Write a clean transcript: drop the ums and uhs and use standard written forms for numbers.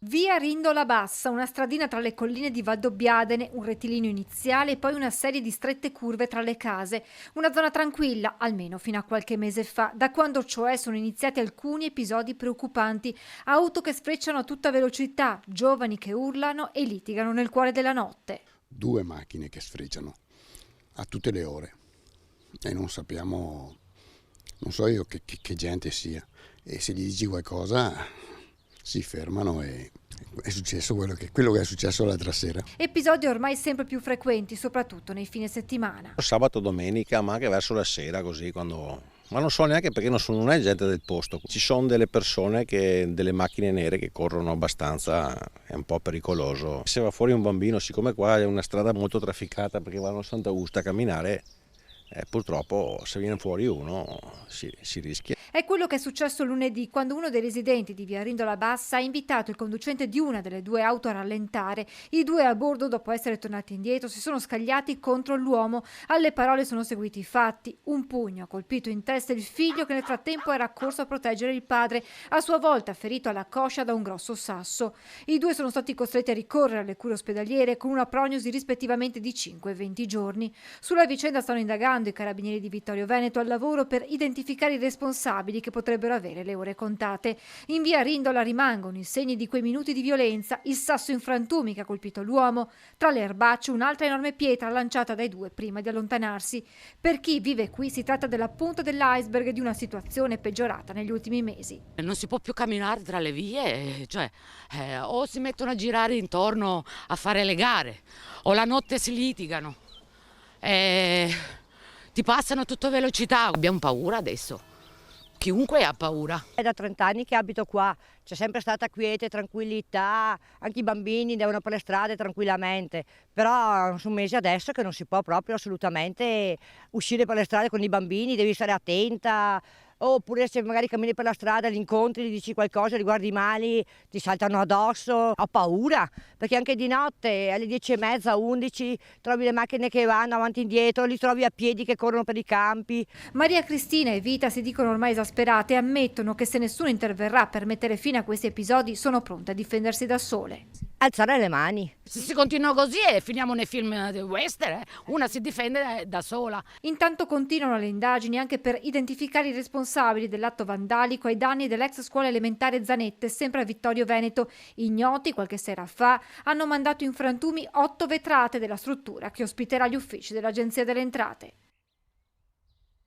Via Rindola Bassa, una stradina tra le colline di Valdobbiadene, un rettilineo iniziale e poi una serie di strette curve tra le case. Una zona tranquilla, almeno fino a qualche mese fa, da quando cioè sono iniziati alcuni episodi preoccupanti. Auto che sfrecciano a tutta velocità, giovani che urlano e litigano nel cuore della notte. Due macchine che sfrecciano a tutte le ore e non sappiamo, non so io che gente sia, e se gli dici qualcosa si fermano e è successo quello che è successo l'altra sera. Episodi ormai sempre più frequenti, soprattutto nei fine settimana. Sabato, domenica, ma anche verso la sera così ma non so neanche perché non è gente del posto. Ci sono delle persone delle macchine nere che corrono abbastanza, è un po' pericoloso. Se va fuori un bambino, siccome qua è una strada molto trafficata perché vanno a Sant'Augusta a camminare, purtroppo se viene fuori uno si rischia. È quello che è successo lunedì, quando uno dei residenti di Via Rindola Bassa ha invitato il conducente di una delle due auto a rallentare. I due a bordo, dopo essere tornati indietro, si sono scagliati contro l'uomo. Alle parole sono seguiti i fatti. Un pugno ha colpito in testa il figlio, che nel frattempo era corso a proteggere il padre, a sua volta ferito alla coscia da un grosso sasso. I due sono stati costretti a ricorrere alle cure ospedaliere con una prognosi rispettivamente di 5 e 20 giorni. Sulla vicenda stanno indagando i carabinieri di Vittorio Veneto al lavoro per identificare i responsabili che potrebbero avere le ore contate. In via Rindola rimangono i segni di quei minuti di violenza, il sasso in frantumi che ha colpito l'uomo, tra le erbacce un'altra enorme pietra lanciata dai due prima di allontanarsi. Per chi vive qui si tratta della punta dell'iceberg di una situazione peggiorata negli ultimi mesi. Non si può più camminare tra le vie, o si mettono a girare intorno a fare le gare, o la notte si litigano. Ti passano a tutta velocità. Abbiamo paura adesso. Chiunque ha paura. È da 30 anni che abito qua, c'è sempre stata quiete, tranquillità, anche i bambini devono per le strade tranquillamente, però sono mesi adesso che non si può proprio assolutamente uscire per le strade con i bambini, devi stare attenta, oppure se magari cammini per la strada, li incontri, gli dici qualcosa, li guardi male, ti saltano addosso. Ho paura, perché anche di notte alle 10:30, 11, trovi le macchine che vanno avanti e indietro, li trovi a piedi che corrono per i campi. Maria Cristina e Vita si dicono ormai esasperate e ammettono che se nessuno interverrà per mettere fine a questi episodi sono pronte a difendersi da sole. Alzare le mani. Se si continua così finiamo nei film western, una si difende da sola. Intanto continuano le indagini anche per identificare i responsabili dell'atto vandalico ai danni dell'ex scuola elementare Zanette, sempre a Vittorio Veneto. Ignoti, qualche sera fa, hanno mandato in frantumi 8 vetrate della struttura che ospiterà gli uffici dell'Agenzia delle Entrate.